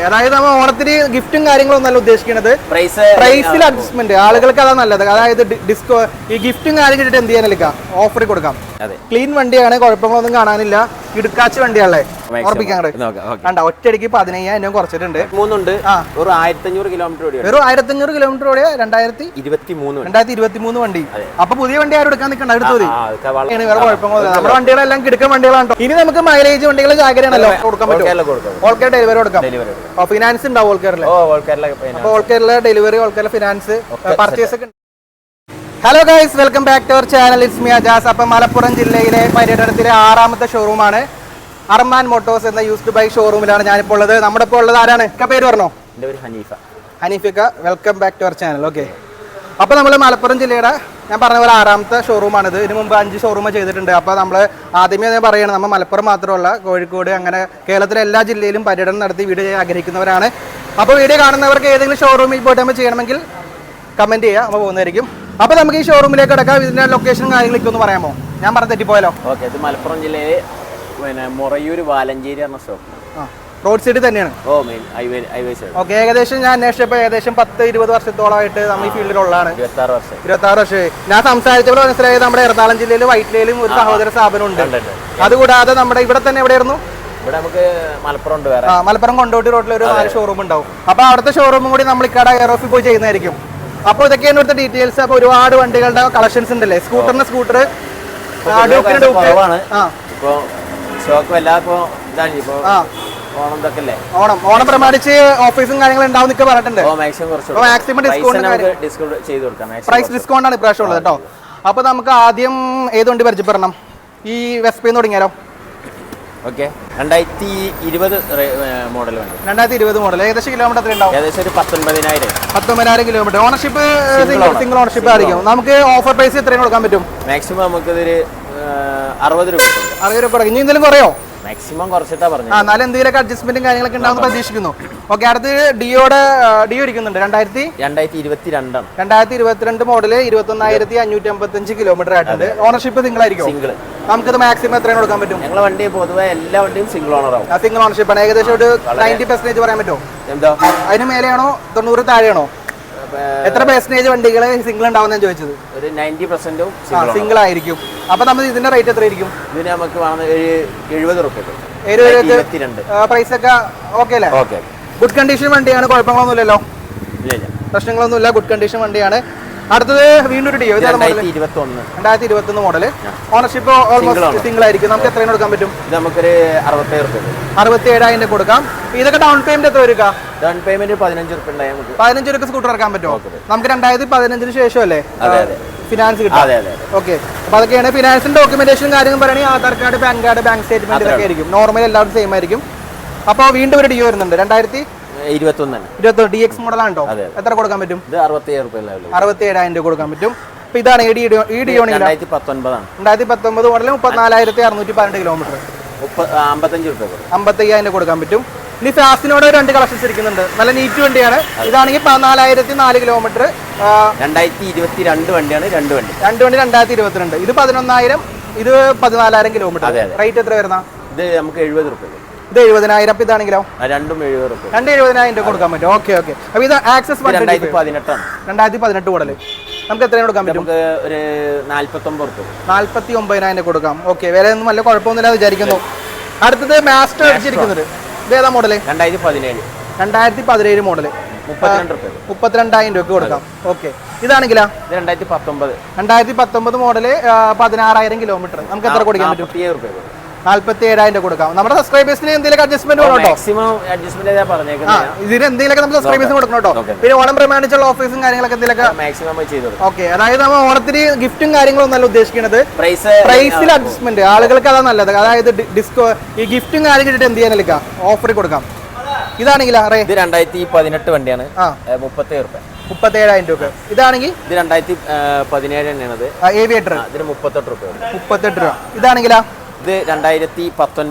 അതായത് നമ്മൾ ഓണത്തിന് ഗിഫ്റ്റും കാര്യങ്ങളും നല്ല ഉദ്ദേശിക്കുന്നത് പ്രൈസിൽ അഡ്ജസ്റ്റ്മെന്റ് ആളുകൾക്ക് അതാ നല്ലത്. അതായത് ഡിസ്കോ ഈ ഗിഫ്റ്റും കാര്യം കിട്ടിട്ട് എന്ത് ചെയ്യാനല്ല ഓഫർ കൊടുക്കാം. ക്ലീൻ വണ്ടിയാണ്, കുഴപ്പങ്ങളൊന്നും കാണാനില്ല. ഇടുക്കാച്ച് വണ്ടിയാണല്ലേ ഓർപ്പിക്കാൻ കണ്ട ഒറ്റയടിക്ക് 15,000 കുറച്ചിട്ടുണ്ട്. വെറും 1500 കിലോമീറ്റർ ഓടിയ 2023 വണ്ടി. അപ്പൊ പുതിയ വണ്ടി ആരും എടുക്കാൻ നിൽക്കണ്ട, എടുത്തത് വേറെ കുഴപ്പങ്ങളൊന്നും. നമ്മുടെ വണ്ടികളെല്ലാം കിടക്കുന്ന വണ്ടികളാണ്. ഇനി നമുക്ക് മൈലേജ് വണ്ടികൾ ജാഗ്രതയാണല്ലോ കൊടുക്കാൻ പറ്റും. ഓൾ കേരള ഡെലിവറി കൊടുക്കാം. ഫിനാൻസ് ഉണ്ടാവും ഓൾ കേരള. അപ്പൊ all Kerala delivery, all Kerala finance, purchase ഒക്കെ. Hello guys, welcome back to our channel. It's me Ajas. അപ്പം മലപ്പുറം ജില്ലയിലെ പര്യടനത്തിലെ 6ാമത്തെ ഷോറൂമാണ് അർമാൻ മോട്ടോഴ്സ് എന്ന യൂസ്ഡ് ബൈക്ക് ഷോറൂമിലാണ് ഞാനിപ്പോൾ ഉള്ളത്. നമ്മുടെ ഇപ്പോൾ ഉള്ളത് ആരാണ്? പേര് പറഞ്ഞോ? ഹനീഫിക്ക. Welcome back to our channel. Okay, അപ്പോൾ നമ്മൾ മലപ്പുറം ജില്ലയുടെ ഞാൻ പറഞ്ഞ പോലെ 6ാമത്തെ ഷോറൂമാണിത്. ഇതിന് മുമ്പ് 5 ഷോറൂം ചെയ്തിട്ടുണ്ട്. അപ്പോൾ നമ്മൾ ആദ്യമേ ഞാൻ പറയുകയാണ്, നമ്മൾ മലപ്പുറം മാത്രമല്ല കോഴിക്കോട് അങ്ങനെ കേരളത്തിലെ എല്ലാ ജില്ലയിലും പര്യടനം നടത്തി വീഡിയോ ചെയ്യാൻ ആഗ്രഹിക്കുന്നവരാണ്. അപ്പോൾ വീഡിയോ കാണുന്നവർക്ക് ഏതെങ്കിലും ഷോറൂമിൽ പോയിട്ട് നമ്മൾ ചെയ്യണമെങ്കിൽ കമൻറ്റ് ചെയ്യുക, നമ്മൾ പോകുന്നതായിരിക്കും. അപ്പോൾ നമുക്ക് ഈ ഷോറൂമിലേക്ക് കിടക്കാം. ഇതിൻ്റെ ലൊക്കേഷനും കാര്യങ്ങളൊക്കെ ഒന്ന് പറയാമോ? ഞാൻ പറഞ്ഞ തെറ്റിപ്പോയാലോ? ഓക്കെ, ഇത് മലപ്പുറം ജില്ലയിലെ മൊറയൂർ വാലഞ്ചേരി എന്ന ഷോപ്പ്. റോഡ് സൈഡ് തന്നെയാണ്. ഓക്കെ, ഏകദേശം ഞാൻ അന്വേഷിച്ചപ്പോൾ ഏകദേശം 10-20 വർഷത്തോളമായിട്ട് നമ്മൾ ഈ ഫീൽഡിലുള്ളതാണ്. 26 വർഷം. ഞാൻ സംസാരിച്ചപ്പോൾ മനസ്സിലായത് നമ്മുടെ എറണാകുളം ജില്ലയിൽ വൈറ്റിലയിലും ഒരു സഹോദര സ്ഥാപനം ഉണ്ട്. അതുകൂടാതെ നമ്മുടെ ഇവിടെ തന്നെ എവിടെയായിരുന്നു? മലപ്പുറം കൊണ്ടോട്ടി റോഡിൽ ഒരു 4 ഷോറൂം ഉണ്ടാവും. അപ്പോൾ അവിടുത്തെ ഷോറൂമും കൂടി നമ്മൾ ഇക്കട എയർ ഓഫിൽ പോയി ചെയ്യുന്നതായിരിക്കും. അപ്പോൾ ഇതൊക്കെയാണ് ഇവിടുത്തെ ഡീറ്റെയിൽസ്. അപ്പോൾ ഒരുപാട് വണ്ടികളുടെ കളക്ഷൻസ് ഉണ്ടല്ലേ. സ്കൂട്ടർ ഓണം പ്രമാണിച്ച് ഓഫീസും കാര്യങ്ങളും ഉണ്ടാവും എന്നൊക്കെ പറഞ്ഞിട്ടുണ്ട്. മാക്സിമം പ്രൈസ് ഡിസ്കൗണ്ട് ആണ് ഇപ്രാവശ്യം ഉള്ളത് കേട്ടോ. അപ്പോൾ നമുക്ക് ആദ്യം ഏത് വണ്ടി പരിചയപ്പെടണം? ഈ വെസ്പയിൽ നിന്ന് തുടങ്ങിയാലോ? Okay, 2020 model. ഏകദേശം കിലോമീറ്റർ എത്ര ഉണ്ടാവും? ഏകദേശം ഒരു 19,000 കിലോമീറ്റർ. ഓണർഷിപ്പ് സിംഗിൾ ഓണർഷിപ്പ് ആയിരിക്കും. നമുക്ക് ഓഫർ പ്രൈസ് എത്രയും കൊടുക്കാൻ പറ്റും? മാക്സിമം നമുക്ക് ഇതൊരു 60 രൂപ. 60 രൂപ ഇനി എന്തെങ്കിലും കുറയോ? മാക്സിമം കുറച്ചിട്ടാ പറഞ്ഞു. എന്നാലും എന്തെങ്കിലുമൊക്കെ അഡ്ജസ്റ്റ്മെന്റും കാര്യങ്ങളൊക്കെ ഉണ്ടാവുന്ന പ്രതീക്ഷിക്കുന്നു. ഓക്കെ, അടുത്ത് ഡിയോ ഇരിക്കുന്നുണ്ട്. 2022 മോഡല്, 21,555 കിലോമീറ്റർ ആയിട്ടുണ്ട്. ഓണർഷിപ്പ് സിംഗിൾ ആയിരിക്കും. നമുക്കിത് മാക്സിമം എത്രയാണ് കൊടുക്കാൻ പറ്റും? ഞങ്ങളുടെ വണ്ടി പൊതുവെ എല്ലാ വണ്ടിയും സിംഗിൾ ഓണർ ആവും. സിംഗിൾ ഓണർഷിപ്പ് ആണ്. ഏകദേശം ഒരു 90% പറയാൻ പറ്റുമോ? എന്താ അതിന് മേലെയാണോ 90 താഴെയാണോ? എത്ര പെർസെന്റേജ് വണ്ടികൾ സിംഗിൾ ഉണ്ടാവുന്ന ചോദിച്ചത്? ഒരു 90% സിംഗിൾ ആയിരിക്കും. അപ്പൊ നമ്മൾ ഇതിന്റെ റേറ്റ് എത്ര ആയിരിക്കും? ഇതിന് നമുക്ക് 70 രൂപ. പ്രൈസ് ഒക്കെ ഓക്കെ അല്ലേ? ഗുഡ് കണ്ടീഷൻ വണ്ടിയാണ്, കുഴപ്പങ്ങളൊന്നുമില്ലല്ലോ, പ്രശ്നങ്ങളൊന്നുമില്ല. ഗുഡ് കണ്ടീഷൻ വണ്ടിയാണ്. അടുത്തത് വീണ്ടും ഒരു Dio. 2021 model. Ownership almost single ആയിരിക്കും. നമുക്ക് എത്രയും കൊടുക്കാൻ പറ്റും? നമുക്കൊരു 67,000 കൊടുക്കാം. ഇതൊക്കെ ഡൗൺ പേയ്മെന്റ് എത്ര വരിക? ഡൗൺ പേയ്മെന്റ് 15 രൂപ. 15 രൂപ സ്കൂട്ടർ ഇറക്കാൻ പറ്റുമോ? നമുക്ക് 2015 ശേഷം അല്ലേ ഫിനാൻസ് കിട്ടും? ഓക്കെ, അപ്പൊ അതൊക്കെയാണ് ഫിനാൻസിന്റെ ഡോക്യുമെന്റേഷനും കാര്യങ്ങളും പറയുകയാണെങ്കിൽ Aadhaar card, pan card, bank statement ഇതൊക്കെ ആയിരിക്കും. നോർമൽ എല്ലാവരും സെയിം ആയിരിക്കും. അപ്പോൾ വീണ്ടും ഒരു ഡിയോ വരുന്നുണ്ട്. 2021 DX മോഡലാണ് കേട്ടോ. എത്ര കൊടുക്കാൻ പറ്റും? 67,000 രൂപ കൊടുക്കാൻ പറ്റും. അപ്പൊ ഇതാണ് ഈ ഡിയോ. 2019 മോഡൽ, 34,612 കിലോമീറ്റർ, 55,000 കൊടുക്കാൻ പറ്റും. ഇനി ഫാസ്റ്റിനോട് 2 കളക്ഷൻസ് ഇരിക്കുന്നുണ്ട്. നല്ല നീറ്റ് വണ്ടിയാണ്. ഇതാണെങ്കിൽ 14,004 കിലോമീറ്റർ. 2022 വണ്ടിയാണ്. രണ്ട് വണ്ടി 2022. ഇത് 11,000, ഇത് 14,000 കിലോമീറ്റർ. റേറ്റ് എത്ര വരുന്ന? ഇത് നമുക്ക് 70 രൂപ. ഇത് 70,000. അപ്പൊ ഇതാണെങ്കിലോ? രണ്ടും 70,000 രൂപ കൊടുക്കാൻ പറ്റും. ഓക്കെ. അപ്പൊ ഇത് ആക്സസ് 2018 മോഡല്. നമുക്ക് എത്രയാണ് കൊടുക്കാൻ പറ്റും? ഒരു 49,000 കൊടുക്കാം. ഓക്കെ, വില ഒന്നും വല്ല കുഴപ്പമൊന്നുമില്ല വിചാരിക്കുന്നു. അടുത്തത് മാസ്റ്റർ അടിച്ചിരിക്കുന്നത്. ഇത് ഏതാ മോഡല്? 2017 മോഡല്. 32,000 രൂപ കൊടുക്കാം. ഓക്കെ, ഇതാണെങ്കിലാ? 2019 model, 16,000 kilometre. നമുക്ക് എത്ര കൊടുക്കാൻ പറ്റും? 47,000 രൂപ കൊടുക്കാം. നമ്മുടെ സബ്സ്ക്രൈബേഴ്സിന് എന്തെങ്കിലും അഡ്ജസ്റ്റ്മെന്റ് വേണം കേട്ടോ. ഇതിന് എന്തെങ്കിലുമൊക്കെ നമ്മൾ സബ്സ്ക്രൈബേഴ്സിന് കൊടുക്കണം കേട്ടോ. പിന്നെ ഓണം പ്രമാണിച്ചുള്ള ഓഫീസും കാര്യങ്ങളൊക്കെ എന്തെങ്കിലുമൊക്കെ. ഓക്കെ, അതായത് നമ്മൾ ഓണത്തിന് ഗിഫ്റ്റും കാര്യങ്ങളും നല്ല ഉദ്ദേശിക്കുന്നത് പ്രൈസിൽ അഡ്ജസ്റ്റ്മെന്റ്. ആളുകൾക്ക് അതാ നല്ലത്. അതായത് ഡിസ്കോ ഈ ഗിഫ്റ്റും കാര്യം കിട്ടിട്ട് എന്ത് ചെയ്യാനല്ല ഓഫർ കൊടുക്കാം. ഇതാണെങ്കിൽ 2018 വണ്ടിയാണ്. 37,000 രൂപ. ഇതാണെങ്കിൽ ഇത് 2017 തന്നെയാണ്. ഏവിയേറ്റർ. ഇതിന് 38 രൂപ. ഇതാണെങ്കിലാ? ഇത് 2019 54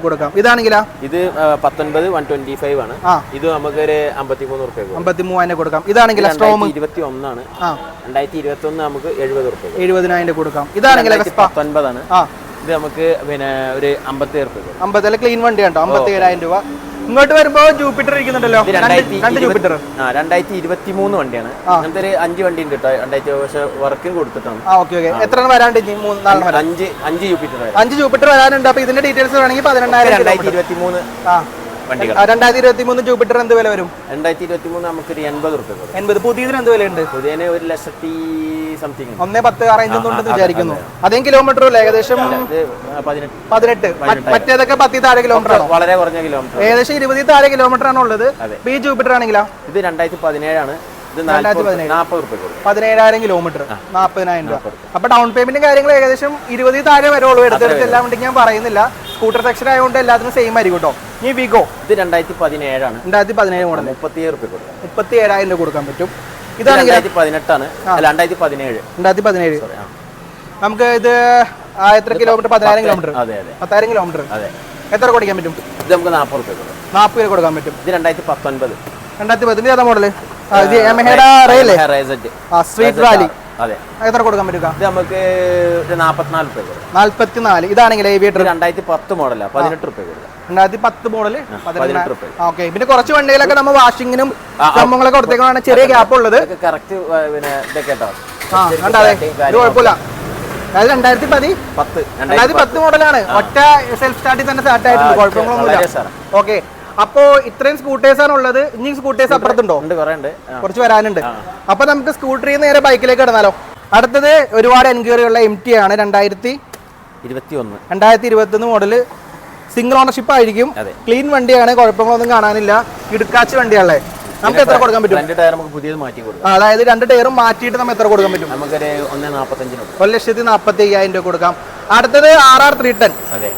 കൊടുക്കാം. ഇതാണെങ്കിലാ? ഇത് 19 125 ആണ്. ഇത് നമുക്ക് ഒരു 53 രൂപ. 53,000 കൊടുക്കാം. ഇതാണെങ്കിൽ 2021 ആണ്. 2021 നമുക്ക് 70 രൂപ. 70,000 കൊടുക്കാം. ഇതാണെങ്കിൽ 19 ആണ്. ഇത് നമുക്ക് പിന്നെ ഒരു 57 രൂപ. 50 ക്ലീൻ വണ്ടി ഉണ്ടോ? 57,000 രൂപ. ഇങ്ങോട്ട് വരുമ്പോ ജൂപ്പിറ്റർ ഇരിക്കുന്നുണ്ടല്ലോ, രണ്ട് ജൂപ്പിറ്റർ. 2023 വണ്ടിയാണ്. അങ്ങനത്തെ ഒരു 5 വണ്ടി ഉണ്ട് കേട്ടോ. 2000 പക്ഷെ വർക്കിന് കൊടുത്തിട്ടാണ്. എത്ര വരാണ്ട്? 5 ജൂപ്പിറ്റർ 5 ജൂപ്പിറ്റർ വരാനുണ്ട്. അപ്പൊ ഇതിന്റെ ഡീറ്റെയിൽസ് വേണമെങ്കിൽ 12,000. 2023 വണ്ടികൾ. 2023 ജൂപ്പിറ്റർ എന്ത് വില വരും? 2023 നമുക്ക് 80 രൂപ. 80. പുതിയതിന് എന്ത് വിലയുണ്ട്? പുതിയതിന് 1,00,000 സംതിങ്. 1.10 റേഞ്ച് ഉണ്ടെന്ന് വിചാരിക്കുന്നു. അതേ കിലോമീറ്റർ അല്ലേ? ഏകദേശം 18. മറ്റേതൊക്കെ 10 താഴെ കിലോമീറ്റർ ആണോ? വളരെ കുറഞ്ഞ കിലോമീറ്റർ. ഏകദേശം 20 താഴെ കിലോമീറ്റർ ആണ് ഉള്ളത്. ഈ ജൂപ്പിറ്റർ ആണെങ്കിലോ? ഇത് 2017 ആണ്. 17,000 കിലോമീറ്റർ, 40,000 രൂപ. അപ്പൊ ഡൗൺ പേയ്മെന്റും കാര്യങ്ങളും ഏകദേശം 20 താഴെ വരുള്ളൂ. എടുത്തെടുത്ത് എല്ലാ വണ്ടിക്ക് ഞാൻ പറയുന്നില്ല, സ്കൂട്ടർ സെക്ഷൻ ആയതുകൊണ്ട് എല്ലാത്തിനും സെയിം ആയിരിക്കും കേട്ടോ. ഈ വിഗോ ഇത് 2017 ആണ്. 2017 മോഡൽ. 37 രൂപ കൊടുക്കാം. 37,000 രൂപ കൊടുക്കാൻ പറ്റും. ഇതാണ് 2018 ആണ്. 2017. നമുക്ക് ഇത് എത്ര കിലോമീറ്റർ? 10,000 കിലോമീറ്റർ. 10,000 കിലോമീറ്റർ. എത്ര കൊടുക്കാൻ പറ്റും? ഇത് നമുക്ക് 40 രൂപ. 40 രൂപ കൊടുക്കാൻ പറ്റും. ഇത് 2019. 2019 ഏതാ മോഡല്? Street rally. എത്ര കൊടുക്കാൻ പറ്റുക? ഇത് നമുക്ക് 44 രൂപ. 44. ഇതാണെങ്കിൽ ഏവിയേറ്റർ 2010 മോഡലാണ്. 18 രൂപ. 2010 മോഡല് 18 രൂപ. ഓക്കെ. പിന്നെ കുറച്ച് വണ്ടികളൊക്കെ നമ്മൾ വാഷിങ്ങിനും സംഭവങ്ങളൊക്കെ കൊടുത്തേക്കാണ് ചെറിയ ഗ്യാപ്പ് ഉള്ളത്. കറക്റ്റ് പിന്നെ ഇതൊക്കെ കേട്ടോ. ഇത് കുഴപ്പമില്ല. അതായത് 2010 മോഡലാണ്. ഒറ്റ സെൽഫ് സ്റ്റാർട്ടിൽ തന്നെ സ്റ്റാർട്ട് ആയിട്ടുണ്ട്. കുഴപ്പങ്ങളൊന്നുമില്ല. ഓക്കെ. അപ്പോ ഇത്രയും സ്കൂട്ടേഴ്സ് ആണ് ഉള്ളത്. ഇനി സ്കൂട്ടേഴ്സ് അപ്പുറത്തുണ്ടോ? കുറച്ച് വരാനുണ്ട്. അപ്പൊ നമുക്ക് സ്കൂട്ടറിൽ നിന്ന് നേരെ ബൈക്കിലേക്ക് ഇടന്നാലോ? അടുത്തത് ഒരുപാട് എൻക്വയറി ഉള്ള MT ആണ്. 2021 മോഡല്. സിംഗിൾ ഓണർഷിപ്പ് ആയിരിക്കും. ക്ലീൻ വണ്ടിയാണ്, കുഴപ്പങ്ങളൊന്നും കാണാനില്ല. ഇടുക്കാച്ച് വണ്ടിയാണല്ലേ. നമുക്ക് എത്ര കൊടുക്കാൻ പറ്റും? 2 ടയർ നമുക്ക് പുതിയത് മാറ്റി കൊടുക്കാം. അതായത് 2 ടയറും മാറ്റിയിട്ട് നമ്മൾ എത്ര കൊടുക്കാൻ പറ്റും? നമുക്കൊരു 1,45 1,45,000 രൂപ കൊടുക്കാം. അടുത്തത് RR 310. അതെ,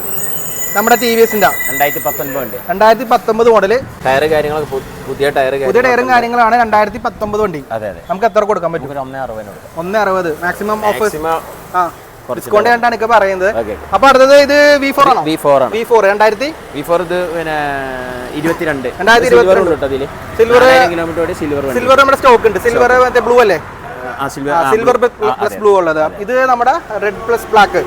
നമ്മുടെ TVSന്റെ 2019 മോഡല്. ടയർ കാര്യങ്ങളൊക്കെ പുതിയ ടയറും കാര്യങ്ങളാണ്. 2019 വണ്ടി. നമുക്ക് എത്ര കൊടുക്കാൻ പറ്റും? 1,60. മാക്സിമം ഓഫർ ഡിസ്കൗണ്ട് കണ്ടാണ് ഇപ്പൊ പറയുന്നത്. അപ്പൊ അടുത്തത് ഇത് V4 ആണോ? V4 ഇത് പിന്നെ 22 സിൽവർ നമ്മുടെ സ്റ്റോക്ക് ഉണ്ട്. സിൽവർ മറ്റേ ബ്ലൂ അല്ലേ? സിൽവർ പ്ലസ് ബ്ലൂ ഉള്ളത്. ഇത് നമ്മുടെ റെഡ് പ്ലസ് ബ്ലാക്ക്.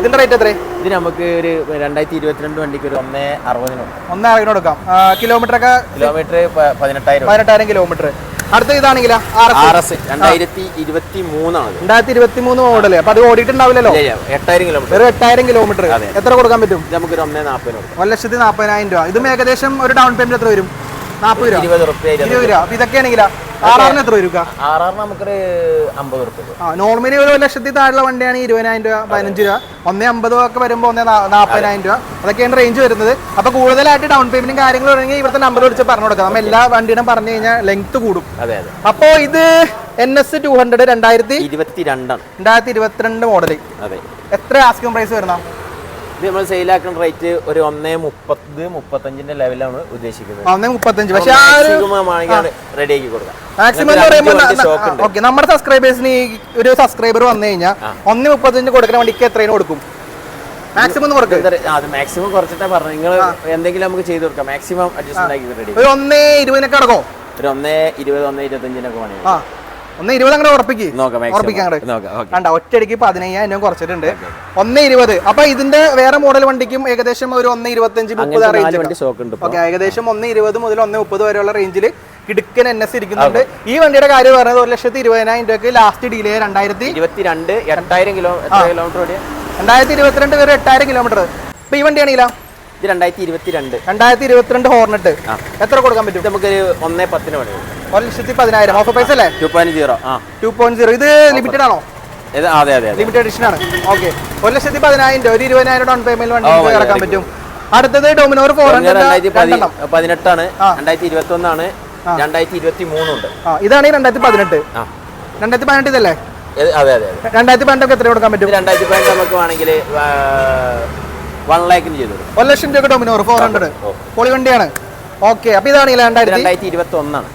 ഇതിന്റെ റേറ്റ് എത്ര? ഇത് നമുക്ക് ഒരു 2022 വണ്ടിക്ക് ഒരു 1,60 കൊടുക്കാം. Kilometre 18,000 kilometre. അടുത്ത ഇതാണെങ്കിലോ? RS 2023 model. അപ്പൊ അത് ഓടിയിട്ടുണ്ടാവില്ലല്ലോ. 8,000 കിലോമീറ്റർ. 8,000 കിലോമീറ്റർ. എത്ര കൊടുക്കാൻ പറ്റും? നമുക്ക് 1,40,000 രൂപ. ഇതും ഏകദേശം ഒരു ഡൗൺ പേയ്മെന്റ് എത്ര വരും? 40 രൂപ. 20 രൂപ. അപ്പൊ ഇതൊക്കെയാണെങ്കിലോ? RRന് എത്ര രൂപ? നമുക്കൊരു 50 രൂപ. നോർമലി ഒരു 1,00,000 താഴെയുള്ള വണ്ടിയാണ് 20,000 രൂപ, 15 രൂപ. 1,50 ഒക്കെ വരുമ്പോൾ 1,40,000 രൂപ. അതൊക്കെയാണ് റേഞ്ച് വരുന്നത്. അപ്പൊ കൂടുതലായിട്ട് ഡൗൺ പേയ്മെന്റും കാര്യങ്ങളും ഉണ്ടെങ്കിൽ ഇവിടുത്തെ നമ്പർ വിളിച്ച് പറഞ്ഞു കൊടുക്കാം. നമ്മൾ എല്ലാ വണ്ടിയും പറഞ്ഞു കഴിഞ്ഞാൽ ലെങ്ത് കൂടും. അപ്പോ ഇത് NS 200 2022 മോഡല്. എത്ര ആസ്കിംഗ് പ്രൈസ് വരുന്ന? ഇത് നമ്മൾ സെയിലാക്കുന്ന റേറ്റ് ഒരു 1,30-1,35 ലെവലാണ് ഉദ്ദേശിക്കുന്നത്. 1,35. പക്ഷേ റെഡി ആക്കി കൊടുക്കാം. മാക്സിമം നമ്മുടെ സബ്സ്ക്രൈബേഴ്സിന് ഒരു സബ്സ്ക്രൈബർ വന്നു കഴിഞ്ഞാൽ 1,35 കൊടുക്കുന്ന വണ്ടിക്ക് എത്രയും കൊടുക്കും? മാക്സിമം മാക്സിമം കുറച്ചിട്ടാ പറഞ്ഞു. നിങ്ങൾ എന്തെങ്കിലും നമുക്ക് ചെയ്ത് കൊടുക്കാം. മാക്സിമം അഡ്ജസ്റ്റ്മെന്റ് ആക്കി റെഡി. ഒരു 1,20 അടക്കോ? ഒരു 1,20, 1,25 വേണം. 1,20 അങ്ങനെ ഉറപ്പിക്കാം. ഒറ്റയടിക്ക് 15,000 കുറച്ചിട്ടുണ്ട്. 1,20. അപ്പൊ ഇതിന്റെ വേറെ മോഡൽ വണ്ടിക്കും ഏകദേശം ഒരു 1,25-30 റേഞ്ച്. ഏകദേശം 1,20 മുതൽ 1,30 വരെയുള്ള റേഞ്ചിൽ കിടുക്കൻ NS ഇരിക്കുന്നുണ്ട്. ഈ വണ്ടിയുടെ കാര്യം പറയുന്നത് 1,20,000 രൂപയ്ക്ക് ലാസ്റ്റ് ഡിലേ 2022 8,000 കിലോമീറ്റർ. 2022 വരെ 8,000 കിലോമീറ്റർ. ഇപ്പൊ ഈ വണ്ടിയാണെങ്കിലോ? ഇത് 2022 ഹോർണറ്റ്. എത്ര കൊടുക്കാൻ പറ്റും? നമുക്ക് 1,10 വേണം. 1,10,000 ഓഫർ പ്രൈസ് അല്ലേ? 2.0. ഇത് ലിമിറ്റഡ് ആണോ? ലിമിറ്റഡ് എഡിഷൻ ആണ്. ഓക്കെ. 1,10,000 ഒരു 20,000 ഡൗൺ പേയ്മെന്റ് വണ്ടി ഇറക്കാൻ പറ്റും. അടുത്തത് ഡോമിനോർ 400 2018 ആണ്. 2021 ആണ്. 2023 ഉണ്ട്. ഇതാണ് 2018. 2018 ഇതല്ലേ? 2018 എത്ര കൊടുക്കാൻ പറ്റും? 2018 നമുക്ക് വേണമെങ്കിൽ 1 ലക്ഷത്തിന് ചെയ്തു. 1 ലക്ഷം രൂപ ഡോമിനോർ 400 പൊളി വണ്ടിയാണ്. ഓക്കെ. അപ്പൊ ഇതാണ് 2021 ആണ്.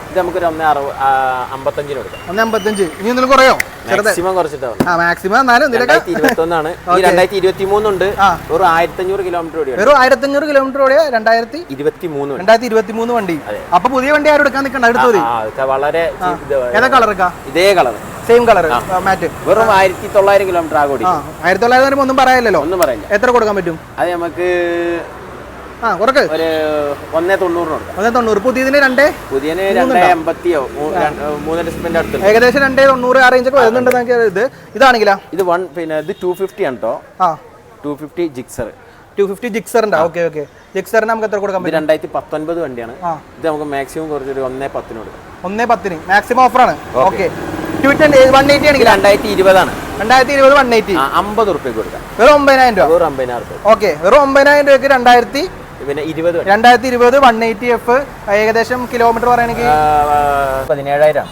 ഇത് നമുക്കൊരു 1.55 കൊടുക്കാം. 1.55. ഇനി എന്തെങ്കിലും കുറയോ? മാക്സിമം കുറച്ചിട്ടാണ്. മാക്സിമം എന്നാലും 2021 ഈ 2023 ഉണ്ട്. ഒരു 1500 കിലോമീറ്റർ ഓടിയാണ്. വെറും 1500 കിലോമീറ്റർ ഓടിയ 2023 വണ്ടി. അപ്പൊ പുതിയ വണ്ടി ആരും എടുക്കാൻ നിൽക്കണ്ട, എടുത്തു മതി. വളരെ ഏതാ കളർ? ഇതേ കളർ, സെയിം കളർ മാറ്റ്. വെറും 1900 കിലോമീറ്റർ ആകോടി. 1900 ഒന്നും പറയാനില്ലല്ലോ. ഒന്നും പറയില്ല. എത്ര കൊടുക്കാൻ പറ്റും? അത് നമുക്ക് കുറക്ക് ഒരു 1.90 1.90. പുതിയതിന് 2.80 3 ഡിസ്പ്ലിന്റെ അടുത്ത് ഏകദേശം 2.90 ആ റേഞ്ച് ഒക്കെ വരുന്നുണ്ട്. ഇതാണെങ്കിലാ ഇത് പിന്നെ ഇത് 250 ആണ് കേട്ടോ. 250 ജിക്സർ. 250 ജിക്സറിന്റെ. Okay okay. ജിക്സറിന് നമുക്ക് എത്ര കൊടുക്കാൻ പറ്റും? 2019 വണ്ടിയാണ്. ഇത് നമുക്ക് മാക്സിമം കുറച്ചൊരു 1.10 കൊടുക്കാം. 1.10 മാക്സിമം ഓഫറാണ്. ഓക്കെ. 180 ആണെങ്കിൽ 2020 ആണ്. 2020 180. 50 റുപ്യക്ക് കൊടുക്കാം. വെറും 9000 രൂപ. വെറും 50,000 രൂപ. ഓക്കെ. വെറും 9000 രൂപയ്ക്ക് 2020 180F. ഏകദേശം കിലോമീറ്റർ പറയുകയാണെങ്കിൽ 17,000.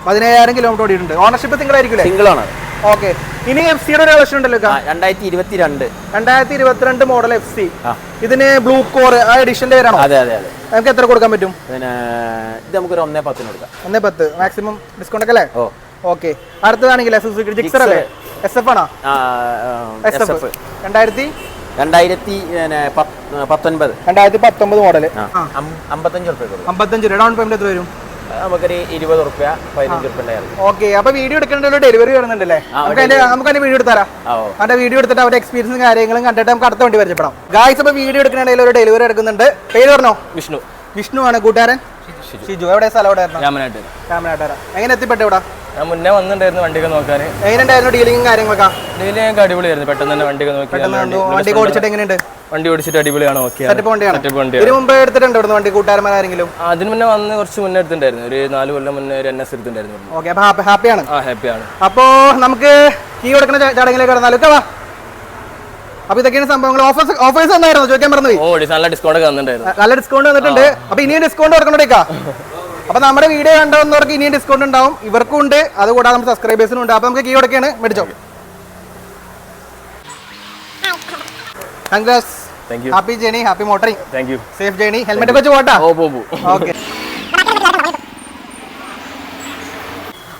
17,000 കിലോമീറ്റർ ഓടിയിട്ടുണ്ട്. ഓണർഷിപ്പ് സിംഗിൾ ആയിരിക്കും. സിംഗിൾ ആണ്. ഓക്കെ. ഇനി എഫ് സിയുടെ ഒരു കളക്ഷൻ ഉണ്ടല്ലോ. 2022 മോഡൽ FC. ഇതിന് ബ്ലൂ കോർ ആ എഡിഷന്റെ പേരാണോ? അതെ അതെ അതെ. നമുക്ക് എത്ര കൊടുക്കാൻ പറ്റും? ഇത് നമുക്കൊരു 1.10 കൊടുക്കാം. 1.10 മാക്സിമം ഡിസ്കൗണ്ട് ഒക്കെ അല്ലേ? ഓക്കെ. അടുത്തതാണെങ്കിൽ ജിക്സർ അല്ലേ? SF ആണോ? SF 2019 model. 55 റുപ്യ. 55 രൂപ. ഡൗൺ പേയ്മെന്റ് എത്ര വരും? നമുക്കൊരു 20 റുപ്യ 15 റുപ്യ. ഓക്കെ. അപ്പൊ വീഡിയോ എടുക്കേണ്ട ഡെലിവറി വരുന്നുണ്ടല്ലേ? നമുക്ക് അതിന്റെ വീഡിയോ എടുത്താലോ? അതിന്റെ വീഡിയോ എടുത്തിട്ട് അവരുടെ എക്സ്പീരിയൻസും കാര്യങ്ങളും കണ്ടിട്ട് നമുക്ക് അടുത്ത വണ്ടി പരിചയപ്പെടാം. ഗായ്സ്, അപ്പൊ വീഡിയോ എടുക്കണമെങ്കിൽ ഒരു ഡെലിവറി എടുക്കുന്നുണ്ട്. പേര് പറഞ്ഞോ? വിഷ്ണു ആണ്. കൂട്ടുകാരൻ ഷിജു. എവിടെ സ്ഥലം? എവിടെ? രാമനാട്ടുകര. എങ്ങനെ എത്തിപ്പെട്ടു ഇവിടെ? ഞാൻ മുന്നേ വന്നിട്ടുണ്ടായിരുന്നു വണ്ടിയൊക്കെ നോക്കാൻ. എങ്ങനെയുണ്ടായിരുന്നു ഡീലിംഗും കാര്യങ്ങളൊക്കെ? ഡീലിംഗ് അടിപൊളിയായിരുന്നു. പെട്ടെന്ന് തന്നെ വണ്ടിയൊക്കെ നോക്കി. വണ്ടി ഓടിച്ചിട്ട് എങ്ങനെയുണ്ട്? വണ്ടി ഓടിച്ചിട്ട് അടിപൊളിയാണ്. ഓക്കെ. ഇതിന് മുമ്പ് എടുത്തിട്ടുണ്ടോ വണ്ടി കൂട്ടുകാരന്മാരെങ്കിലും? അതിന് മുന്നേ വന്ന് കുറച്ച് മുന്നേ എടുത്തിട്ടുണ്ടായിരുന്നു. ഒരു 4 കൊല്ലം മുന്നേ ഒരു NS എടുത്തിട്ടുണ്ടായിരുന്നു. ഓക്കെ. അപ്പൊ ഹാപ്പിയാണ്? ഹാപ്പിയാണ്. അപ്പോ നമുക്ക് കീ കൊടുക്കുന്ന ചടങ്ങിലേക്ക് കടന്നാലോ? അപ്പൊ ഇതൊക്കെയാണ് സംഭവങ്ങൾ. ഓഫേഴ്സ് എന്തായിരുന്നു ചോദിക്കാൻ മറന്നുപോയി. നല്ല ഡിസ്കൗണ്ട് ഒക്കെ വന്നിട്ടുണ്ടായിരുന്നു. നല്ല ഡിസ്കൗണ്ട് വന്നിട്ടുണ്ട്. അപ്പൊ ഇനിയും ഡിസ്കൗണ്ട് കൊടുക്കണോടേക്കാ. അപ്പൊ നമ്മുടെ വീഡിയോ കണ്ടവർക്ക് ഇനിയും ഡിസ്കൗണ്ട് ഉണ്ടാവും. ഇവർക്കും ഉണ്ട്, അതുകൂടാതെ നമ്മുടെ സബ്സ്ക്രൈബേഴ്സിനും ഉണ്ട്. അപ്പൊ നമുക്ക് കീ കൊടുക്കുകയാണ്. മേടിച്ചോ. Congrats. Happy journey, happy motoring. Safe journey. Helmet വെച്ച് പോട്ടാ. ഓക്കെ.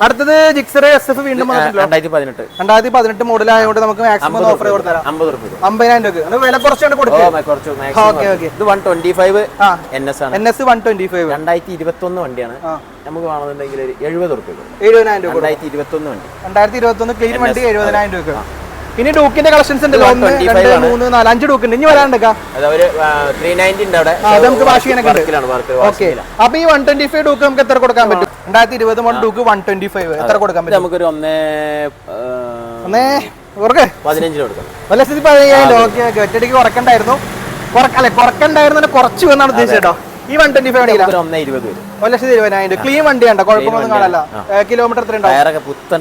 അടുത്തത് ജിക്സർ SF വീണ്ടും 2018 മോഡൽ ആയതുകൊണ്ട് നമുക്ക് മാക്സിമം ഓഫർ കൊടുത്തരാം. 50,000 രൂപ. വില കുറച്ചുകൊണ്ട് കൊടുക്കും. Okay okay. ഇത് 125 NS ആണ്. NS 125 2021 വണ്ടിയാണ്. നമുക്ക് വേണമെന്നുണ്ടെങ്കിൽ 70 റുപ്യ. 70,000 രൂപ. 2021 വണ്ടി. 2021 ക്ലീൻ വണ്ടി 70,000 രൂപ. ഇനി ഡൂക്കിന്റെ കളക്ഷൻസ് ഉണ്ടല്ലോ. 1 2 3 4 5 ഡൂക്ക് ഉണ്ട്. ഇനി വരാണ്ടൊക്കെ 390 ഉണ്ട് അവിടെ. അത് നമുക്ക് വാഷ് ചെയ്യാനൊക്കെ. ഓക്കെ. അപ്പൊ ഈ 125 ഡൂക്ക് നമുക്ക് എത്ര കൊടുക്കാൻ പറ്റും? 2020 മോഡൽ ഡൂക്ക് 125 എത്ര കൊടുക്കാൻ പറ്റും? നമുക്കൊരു 15 കൊടുക്കാം. 1,15,000. Okay okay. ഒറ്റയടിക്ക് കുറക്കണ്ടായിരുന്നു. കുറച്ച് എന്നാണ് ഉദ്ദേശിച്ചത് കേട്ടോ. ഈ 125 1,20,000 ക്ലീൻ വണ്ടി ഉണ്ട്. കുഴപ്പമൊന്നും കാണല്ല. കിലോമീറ്റർ എത്ര ഉണ്ടാവും? പുത്തൻ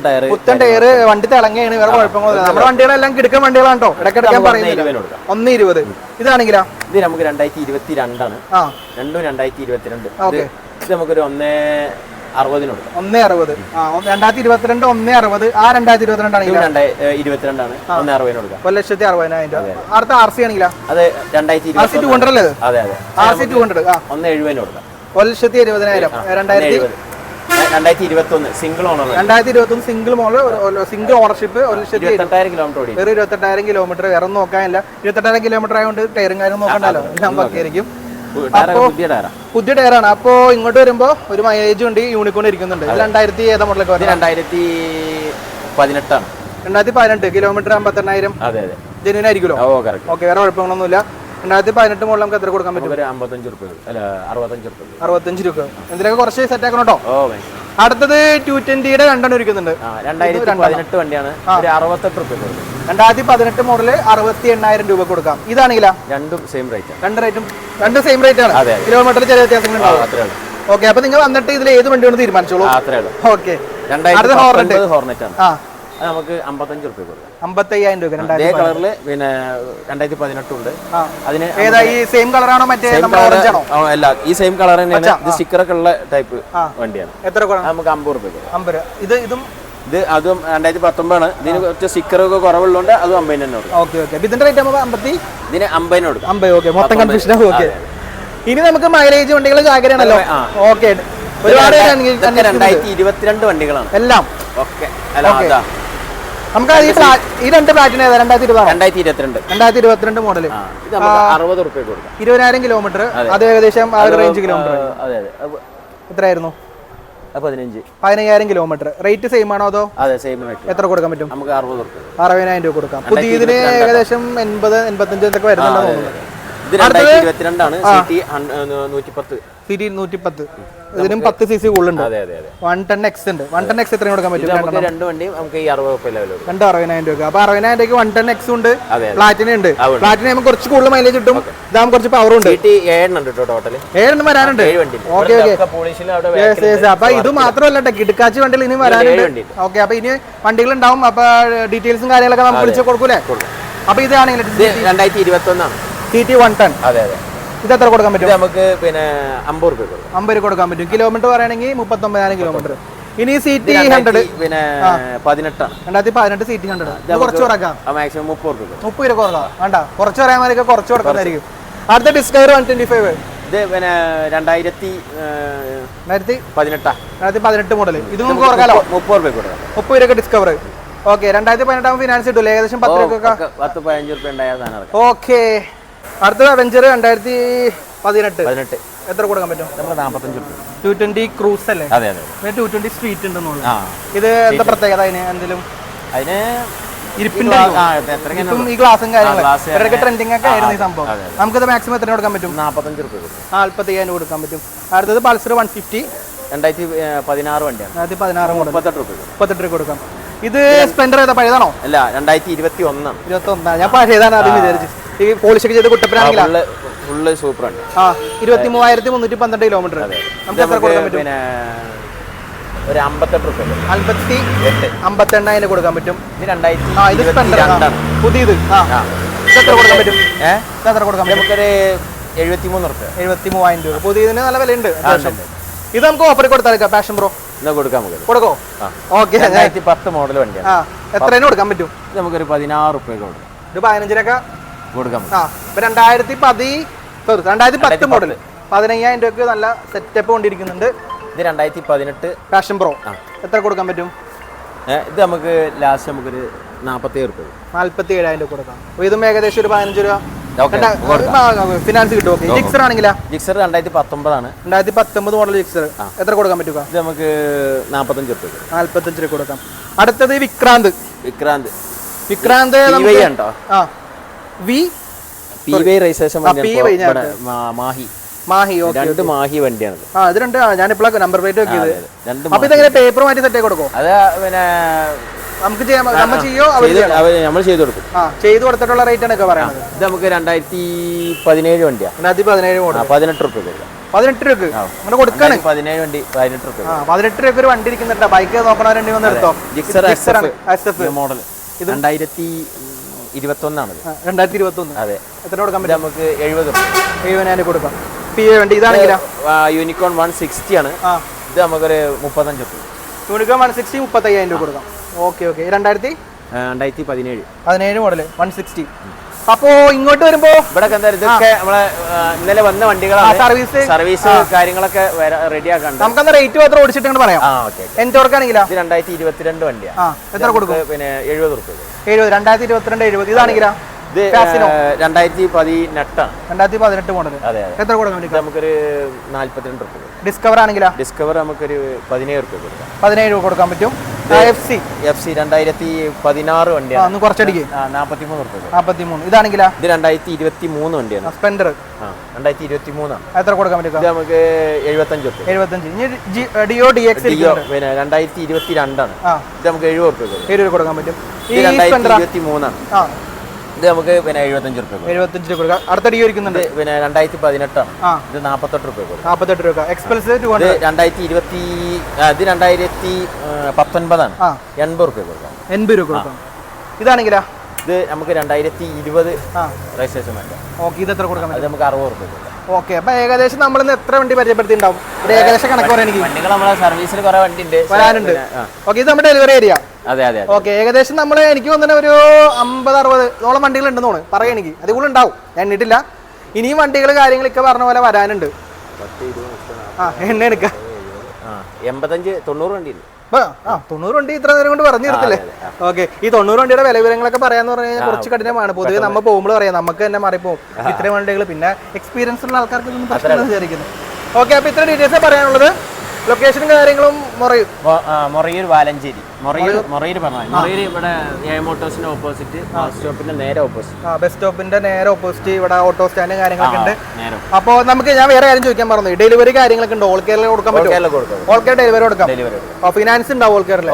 ടയർ. വണ്ടി തിളങ്ങയാണ്. വേറെ കുഴപ്പമൊന്നുമില്ല. നമ്മുടെ വണ്ടികളെല്ലാം കിടക്കുന്ന വണ്ടികളാണ് കേട്ടോ. ഇടയ്ക്കിടയ്ക്ക് പറയുന്നത് 1,20. ഇതാണെങ്കിലോ? ഇത് നമുക്ക് 2022 ആണ്. 2022. ഇത് നമുക്കൊരു 1,60 കൊടുക്കാം. 1,60. 2022 1,60. ആ 2022 ആണെങ്കിൽ 2022 ആണ്. 1,60 കൊടുക്കാം. 1,60,000 രൂപ. അടുത്ത RC ആണെങ്കിലോ? അത് 200 അല്ലേ? അതെ അതെ. RC 200. 1,70 കൊടുക്കാം. 1,70,000. 2021 single owner. 2021 single model, single ownership. 1,78,000 kilometre ഓടി. വെറും 28,000 കിലോമീറ്റർ. വേറെ ഒന്നും നോക്കാനില്ല. 28,000 കിലോമീറ്റർ ആയതുകൊണ്ട് ടയറും കാര്യം നോക്കണ്ടല്ലോ. എല്ലാം പക്കയായിരിക്കും. പുതിയ ടയറാണ്. അപ്പോ ഇങ്ങോട്ട് വരുമ്പോ ഒരു മൈലേജ് ഉണ്ട്. യൂണിക്കോൺ ഇരിക്കുന്നുണ്ട്. 2000 ഏതാ മോഡലൊക്കെ? 2018 ആണ്. 2018 കിലോമീറ്റർ 58,000. അതെ അതെ. ജെന്യൂൻ ആയിരിക്കുമല്ലോ. ഓക്കെ. വേറെ കുഴപ്പങ്ങളൊന്നുമില്ല. 2018 മോഡൽ നമുക്ക് എത്ര കൊടുക്കാൻ പറ്റും? 55 റുപ്യ. അല്ല 65 റുപ്യ. 65 രൂപ. എന്തിനൊക്കെ കുറച്ച് സെറ്റ് ആക്കണം കേട്ടോ. അടുത്തത് 220 രണ്ടെണ്ണം ഇരിക്കുന്നുണ്ട്. 2018 വണ്ടിയാണ്. 68 റുപ്യ. 2018 മോഡല് 68,000 രൂപ കൊടുക്കാം. ഇതാണെങ്കിലാ? രണ്ടും സെയിം റേറ്റ്. രണ്ടും സെയിം റേറ്റ് ആണ്. കിലോമീറ്റർ ചെറിയ വ്യത്യാസങ്ങൾ ഉണ്ടാവും. ഓക്കെ. അപ്പൊ നിങ്ങൾ വന്നിട്ട് ഇതിൽ ഏത് വണ്ടി കൊണ്ട് തീരുമാനിച്ചോളൂ. ഓക്കെ. 2019 ഹോർനെറ്റ് ആണ്. നമുക്ക് 55 റുപ്യ കൊടുക്കാം. 55,000 രൂപ. അതേ കളറിൽ പിന്നെ 2018 ഉണ്ട്. അതിന് ഏതാ? ഈ സെയിം കളറാണോ മറ്റേ ഓറഞ്ച് ആണോ? അല്ല, ഈ സെയിം കളർ തന്നെയാണ്. ഇത് സ്റ്റിക്കറൊക്കെ ഉള്ള ടൈപ്പ് വണ്ടിയാണ്. എത്ര നമുക്ക് 50 റുപ്യ. 50. അതും 2019 ആണ്. ഇതിന് കുറച്ച് സ്റ്റിക്കറൊക്കെ കുറവുള്ളതുകൊണ്ട് അതും 50 തന്നെ കൊടുക്കും. Okay okay. ഇതിന്റെ റേറ്റ് 50. ഇതിന് 50 കൊടുക്കും. 50. ഓക്കെ. മൊത്തം കൺഫ്യൂഷൻ. ഓക്കെ. ഇനി നമുക്ക് മൈലേജ് വണ്ടികൾ ജാഗ്രതയാണല്ലോ. ഓക്കെ. ഒരുപാട് 2022 വണ്ടികളാണ് എല്ലാം. ഓക്കെ അല്ല നമുക്ക് ഈ രണ്ട് പ്ലാറ്റിന് 2022 മോഡൽ. ഇത് നമുക്ക് 60 റുപ്യ കൊടുക്കാം. 20,000 കിലോമീറ്റർ. അത് ഏകദേശം ആ ഒരു റേഞ്ച് കിലോമീറ്റർ. അതെ അതെ. എത്രയായിരുന്നു? 15,000 കിലോമീറ്റർ. റേറ്റ് സെയിം ആണോ അതോ? അതെ സെയിം റേറ്റ്. എത്ര കൊടുക്കാൻ പറ്റും? നമുക്ക് 60,000 രൂപ കൊടുക്കാം. പുതിയതിന് ഏകദേശം 80-85 ഒക്കെ വരുന്നുണ്ടെന്ന് തോന്നുന്നു. ഇത് 2022 ആണ്. സിറ്റി 110. സിറ്റി 110. ഇതിനും 10 cc കൂടുതലുണ്ട്. 110X ഉണ്ട്. 110X എത്ര കൊടുക്കാൻ പറ്റും? രണ്ട് വണ്ടിയും നമുക്ക് ഈ 60 റുപ്യ ലെവൽ 60,000 രൂപ. അപ്പൊ 60,000 രൂപയ്ക്ക് 110X ഉണ്ട്, പ്ലാറ്റിന ഉണ്ട്. പ്ലാറ്റിന നമുക്ക് കുറച്ച് കൂടുതൽ മൈലേജ് കിട്ടും, ഇതാകുമ്പോൾ കുറച്ച് പവർ ഉണ്ട്. 7 വരാനുണ്ട്. Okay okay. അപ്പൊ ഇത് മാത്രമല്ല കിടക്കാച്ചി വണ്ടികൾ ഇനി വരാനുണ്ട്. ഓക്കെ, അപ്പൊ ഇനി വണ്ടികൾ ഉണ്ടാവും. അപ്പൊ ഡീറ്റെയിൽസും കാര്യങ്ങളൊക്കെ നമുക്ക് വിളിച്ച് കൊടുക്കൂലേ? അപ്പൊ ഇതാണെങ്കിൽ 2021 ആണ് CT 110. അതെ അതെ. ഇത് എത്ര കൊടുക്കാൻ പറ്റും? നമുക്ക് പിന്നെ 50 റുപ്യ 50 കൊടുക്കാൻ പറ്റും. കിലോമീറ്റർ പറയുകയാണെങ്കിൽ 39,000 കിലോമീറ്റർ. ഇനി CT 100 പിന്നെ 18 ആണ്. 2018 CT 100 കുറച്ച് കുറക്കാം. മാക്സിമം 30 രൂപ കുറക്കാം. വേണ്ട, കുറച്ച് പറയാമായിരിക്കും, കുറച്ച് കൊടുക്കുന്നതായിരിക്കും. അടുത്ത ഡിസ്കവർ 125. ഇത് പിന്നെ 2018 മോഡൽ. ഇത് നമുക്ക് കുറക്കാലോ? 30 രൂപ കൊടുക്കാം. 30 രൂപ ഡിസ്കവർ. ഓക്കെ, 2018 ഫിനാൻസ് കിട്ടൂല? ഏകദേശം 10 രൂപ 10-15 രൂപ ഉണ്ടായതാണ്. ഓക്കെ. അടുത്ത അവെഞ്ചർ 2018. എത്ര കൊടുക്കാൻ പറ്റും? 45 രൂപ. 220 ക്രൂസ് അല്ലേ? അതെ അതെ. 220 സ്ട്രീറ്റ് ഉണ്ടെന്നുള്ളു. ഇത് എന്താ പ്രത്യേകത? എന്തെങ്കിലും അതിന് ഇരിപ്പിന്റെ ഈ ഗ്ലാസും കാര്യങ്ങളും ട്രെൻഡിങ് ഒക്കെ ആയിരുന്നു ഈ സംഭവം. നമുക്കിത് മാക്സിമം എത്ര കൊടുക്കാൻ പറ്റും? 45 രൂപ. 45,000 കൊടുക്കാൻ പറ്റും. അടുത്തത് പൾസർ 150. 2016 വണ്ടിയാണ്. 2016 മോഡൽ. 38 രൂപ കൊടുക്കാം. ഇത് സ്പ്ലെൻഡർ ഏതാ? പഴയതാണോ? അല്ല, 2021. 21. ഞാൻ പഴയതാണ് ആദ്യം വിചാരിച്ചു. ഈ പോളിഷ് ഒക്കെ ചെയ്ത് കുട്ടപ്പനാണെങ്കിലാ ഫുള്ള് സൂപ്പർ ഉണ്ട്. 23,312 കിലോമീറ്റർ. നമുക്ക് എത്ര കൊടുക്കാൻ പറ്റും? പിന്നെ ഒരു 58 രൂപ. 58,000 കൊടുക്കാൻ പറ്റും. ഇത് സ്പ്ലെൻഡർ പുതിയത്. എത്ര കൊടുക്കാൻ പറ്റും? എത്ര കൊടുക്കാൻ പറ്റും? നമുക്കൊരു 73 രൂപ. 73,000 രൂപ. പുതിയതിന് നല്ല വിലയുണ്ട്. ഇത് നമുക്ക് ഓഫറിൽ കൊടുത്താൽ പാഷൻ പ്രോ കൊടുക്കാം. കൊടുക്കോ? ഓക്കെ. 2010 മോഡൽ വണ്ടിയാണ്. എത്രയും കൊടുക്കാൻ പറ്റും? നമുക്കൊരു 16 രൂപ കൊടുക്കും. ഇത് 15 കൊടുക്കാം. 2010 മോഡൽ 15,000 രൂപക്ക് നല്ല സെറ്റപ്പ് കൊണ്ടിരിക്കുന്നുണ്ട്. ഇത് 2018 പാഷൻ പ്രോ. എത്ര കൊടുക്കാൻ പറ്റും? ഇത് നമുക്ക് ലാസ്റ്റ് നമുക്കൊരു 47 രൂപ. 47,000 കൊടുക്കാം. ഇതും ഏകദേശം ഒരു 15 രൂപ ഫിനാൻസ് കിട്ടും. ജിക്സർ ആണെങ്കിലാ? ജിക്സർ 2019 ആണ്. 2019 മോഡൽ ജിക്സർ. എത്ര കൊടുക്കാൻ പറ്റുക? ഇത് നമുക്ക് 45 രൂപ. 45 രൂപ കൊടുക്കാം. അടുത്തത് വിക്രാന്ത്. മാഹി. രണ്ട് മാഹി വണ്ടിയാണ്. ഇത് രണ്ട് ഞാൻ ഇപ്പോഴാണ് നമ്പർ പ്ലേറ്റ് നോക്കിയത്. അപ്പൊ ഇതെങ്ങനെ പേപ്പർ മാറ്റി സെറ്റ് കൊടുക്കും? അത് പിന്നെ നമുക്ക് നമ്മൾ ചെയ്ത് കൊടുക്കും. ചെയ്ത് കൊടുത്തിട്ടുള്ള റേറ്റ് ആണ് പറയുന്നത്. ഇത് നമുക്ക് 2017 വണ്ടിയാണ്. 2017 മോഡൽ. 18 രൂപ. 18 രൂപ അങ്ങനെ കൊടുക്കാണ്. 17 വണ്ടി 18 രൂപ. 18 രൂപ ഒരു വണ്ടി ഇരിക്കുന്നുണ്ട്. ബൈക്ക് നോക്കണവരുണ്ടെങ്കിൽ വന്ന് എടുത്തോ. ജിക്സർ മോഡൽ 2021 ആണ്. 2021. അതെ. എത്ര കൊടുക്കാൻ പറ്റും? നമുക്ക് 70 രൂപ. 70,000 കൊടുക്കാം. വണ്ടി ഇതാണെങ്കിലോ? യൂണിക്കോൺ 160 ആണ്. ഇത് നമുക്കൊരു 35 രൂപ. യൂണിക്കോൺ 160 35,000 രൂപ കൊടുക്കാം. Okay okay. 2017 മോഡൽ 160. അപ്പോ ഇങ്ങോട്ട് വരുമ്പോ ഇവിടെ ഇതൊക്കെ നമ്മളെ ഇന്നലെ വന്ന വണ്ടികളാണ്. സർവീസ് കാര്യങ്ങളൊക്കെ റെഡി ആക്കാൻ നമുക്ക് റേറ്റ് മാത്രം ഓടിച്ചിട്ട് പറയാം. എൻറ്റോർക്കാണെങ്കിലോ? ഇത് 2022 വണ്ടിയാണ്. എത്ര കൊടുക്കും? പിന്നെ 70 രൂപ. 2022 70. ഇതാണെങ്കിലോ? ഇത് 2018 മോഡൽ. എത്ര കൊടുക്കാൻ പറ്റും? നമുക്കൊരു 42 രൂപ. ഡിസ്കവർ ആണെങ്കിലോ? ഡിസ്കവർ നമുക്കൊരു 17 രൂപ കൊടുക്കാം. 17 രൂപ കൊടുക്കാൻ പറ്റും. FC 2016 വണ്ടിയാണ്. കുറച്ചടിക്ക് 43 രൂപ. 43. ഇതാണെങ്കിലോ? ഇത് 2023 വണ്ടിയാണ്. സ്പെൻഡർ 2023 ആണ്. എത്ര കൊടുക്കാൻ പറ്റും? ഇത് നമുക്ക് 75 രൂപ. 75. ഡിയോ DX പിന്നെ 2022 ആണ്. ഇത് നമുക്ക് 70 രൂപ. 70 രൂപ കൊടുക്കാൻ പറ്റും. ഇത് 2023 ആണ്. ഇത് നമുക്ക് പിന്നെ 75 രൂപ. 75 രൂപ കൊടുക്കാം. അടുത്ത ഡിയോ ഇരിക്കുന്നുണ്ട്. പിന്നെ 2018 ആണ്. ഇത് 48 രൂപ. 48 രൂപ. എക്സ്പൾസ് 200. ഇത് 2019 ആണ്. 80 രൂപ കൊടുക്കാം. 80 രൂപ കൊടുക്കാം. ഇതാണെങ്കിലാ? ഇത് നമുക്ക് 2020 രജിസ്ട്രേഷൻ വേണ്ട. ഓക്കെ. ഇത് എത്ര കൊടുക്കാൻ പറ്റും? നമുക്ക് 60 രൂപ. ഓക്കെ. അപ്പൊ ഏകദേശം നമ്മൾ ഇന്ന് എത്ര വണ്ടി പരിചയപ്പെടുത്തിണ്ടാവും? ഏകദേശം കണക്ക് പറയാൻ എനിക്ക് വണ്ടികൾ നമ്മളെ സർവീസിൽ കുറെ വണ്ടി വരാനുണ്ട്. ഓക്കെ. ഇത് നമ്മുടെ ഡെലിവറി ഏരിയ. അതെ അതെ. ഓക്കെ. ഏകദേശം നമ്മൾ എനിക്ക് വന്നിട്ട് ഒരു 50-60 വണ്ടികൾ ഉണ്ടെന്ന് തോന്നുന്നു. പറയാൻ എനിക്ക് അത് കൂടുതൽ ഉണ്ടാവും. ഞാൻ എണ്ണിട്ടില്ല. ഇനിയും വണ്ടികൾ കാര്യങ്ങളൊക്കെ പറഞ്ഞ പോലെ വരാനുണ്ട്. എണ്ണ എടുക്കാം. 85-90 വണ്ടിയുണ്ട്. 90 വണ്ടി ഇത്ര നേരം കൊണ്ട് പറഞ്ഞു തീർത്തില്ലേ? ഓക്കെ. ഈ 90 വണ്ടിയുടെ വില വിവരങ്ങളൊക്കെ പറയാന്ന് പറഞ്ഞു കഴിഞ്ഞാൽ കുറച്ച് കഠിനമാണ്. പൊതുവെ നമ്മൾ പോകുമ്പോൾ പറയാം, നമുക്ക് തന്നെ മാറിപ്പോകും ഇത്രയും വണ്ടികൾ. പിന്നെ എക്സ്പീരിയൻസ് ഉള്ള ആൾക്കാർക്ക് ഇതൊന്നും പ്രശ്നം വിചാരിക്കുന്നു. ഓക്കെ, അപ്പൊ ഇത്ര ഡീറ്റെയിൽസ് പറയാനുള്ളത്. ലൊക്കേഷനും കാര്യങ്ങളും മൊറയൂർ വാലഞ്ചേരി. മൊറയൂർ ഇവിടെ മോട്ടോഴ്സിന്റെ ഓപ്പോസിറ്റ് ബസ് സ്റ്റോപ്പിന്റെ നേരെ ഓപ്പോസിറ്റ്. ബസ് സ്റ്റോപ്പിന്റെ നേരെ ഓപ്പോസിറ്റ് ഇവിടെ ഓട്ടോ സ്റ്റാൻഡ് കാര്യങ്ങളൊക്കെ ഉണ്ട്. അപ്പോൾ നമുക്ക് ഞാൻ വേറെ കാര്യം ചോദിക്കാൻ പറഞ്ഞു, ഡെലിവറി കാര്യങ്ങളൊക്കെ ഉണ്ട്? ഓൾ കേരള കൊടുക്കാൻ പറ്റും? ഓൾ കേരള ഡെലിവറി കൊടുക്കാം. ഫിനാൻസ് ഉണ്ടാവും ഓൾ കേരള?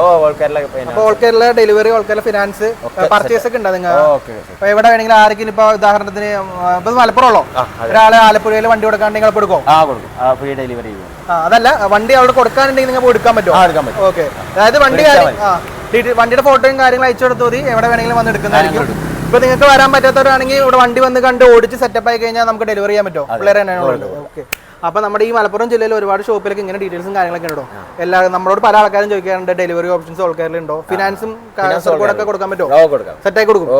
അപ്പോൾ all Kerala delivery, all Kerala finance, purchase ഒക്കെ ഉണ്ട് നിങ്ങൾ? അപ്പൊ എവിടെ വേണമെങ്കിലും ആർക്കും ഇപ്പൊ ഉദാഹരണത്തിന് ഇപ്പൊ മലപ്പുറം ഉള്ളോ ഒരാളെ ആലപ്പുഴയിൽ വണ്ടി കൊടുക്കാൻ നിങ്ങൾ കൊടുക്കും? Free delivery. അതല്ല, വണ്ടി അവിടെ കൊടുക്കാനുണ്ടെങ്കിൽ നിങ്ങൾക്ക് കൊടുക്കാൻ പറ്റുമോ? ഓക്കെ. അതായത് വണ്ടിയുടെ ഫോട്ടോയും കാര്യങ്ങളും അയച്ചു കൊടുത്തു മതി, എവിടെ വേണമെങ്കിലും വന്ന് എടുക്കുന്നതായിരിക്കും. ഇപ്പൊ നിങ്ങൾക്ക് വരാൻ പറ്റാത്തവരാണെങ്കിൽ ഇവിടെ വണ്ടി വന്ന് കണ്ട് ഓടിച്ച് സെറ്റപ്പ് ആയി കഴിഞ്ഞാൽ നമുക്ക് ഡെലിവറി ചെയ്യാൻ പറ്റുമോ? പിള്ളേരെ തന്നെയാണുള്ളത്. ഓക്കെ. അപ്പൊ നമ്മുടെ ഈ മലപ്പുറം ജില്ലയിൽ ഒരുപാട് ഷോപ്പിലൊക്കെ ഇങ്ങനെ ഡീറ്റെയിൽസും കാര്യങ്ങളൊക്കെ ഉണ്ടോ? എല്ലാവരും നമ്മളോട് പല ആൾക്കാരും ചോദിക്കാറുണ്ട്, ഡെലിവറി ഓപ്ഷൻസ് ഓൾ കേരള ഉണ്ടോ? ഫിനാൻസും ഒക്കെ കൊടുക്കാൻ പറ്റുമോ? സെറ്റായി കൊടുക്കും.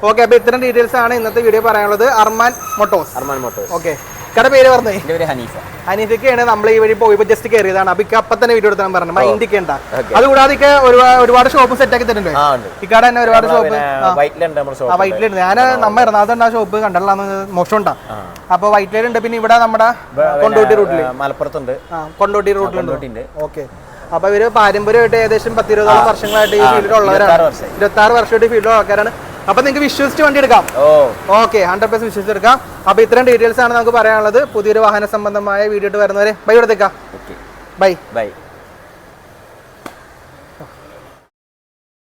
ഓക്കെ. അപ്പൊ ഇത്തരം ഡീറ്റെയിൽസ് ആണ് ഇന്നത്തെ വീഡിയോ പറയാനുള്ളത്. അർമാൻ മോട്ടോഴ്സ്. ഓക്കെ. കട പേര് പറഞ്ഞേ? ഹനീഫിക്കാണ്. നമ്മൾ ഈ വഴി പോയി ജസ്റ്റ് കയറിയതാണ്. അപ്പൊ അപ്പൊ തന്നെ വീഡിയോ എടുത്താൽ പറഞ്ഞു മൈൻഡ് ഒക്കെ ഉണ്ടാ. അതുകൂടാതെ ഒരുപാട് ഷോപ്പ് സെറ്റ് ആക്കി തരുന്നുണ്ട്. ഇക്കാട തന്നെ ഒരുപാട് ഷോപ്പ് വൈറ്റിലുണ്ട്. ഞാൻ നമ്മ എറണാകുളത്ത് ആ ഷോപ്പ് കണ്ടല്ലാന്ന് മോശം ഉണ്ടാ. അപ്പൊ വൈറ്റിലുണ്ട്. പിന്നെ ഇവിടെ നമ്മുടെ കൊണ്ടോട്ടി റൂട്ടില്, മലപ്പുറത്തുണ്ട്, കൊണ്ടോട്ടി റൂട്ടിലുണ്ട്. ഓക്കെ. അപ്പൊ ഇവര് പാരമ്പര്യമായിട്ട് ഏകദേശം 10-20 വർഷങ്ങളായിട്ട് ഈ ഫീൽഡിലുള്ളവരാണ്. 26 വർഷമായിട്ട് ഈ ഫീൽഡിലുള്ള ആൾക്കാരാണ്. അപ്പൊ നിങ്ങൾക്ക് വിശ്വസിച്ച് വണ്ടി എടുക്കാം. ഓക്കെ, 100% വിശ്വസിച്ചെടുക്കാം. അപ്പൊ ഇത്രയും ഡീറ്റെയിൽസ് ആണ് നമുക്ക് പറയാനുള്ളത്. പുതിയൊരു വാഹന സംബന്ധമായ വീഡിയോ വരുന്നവരെ ബൈ കൊടുത്തേക്കാം. ബൈ.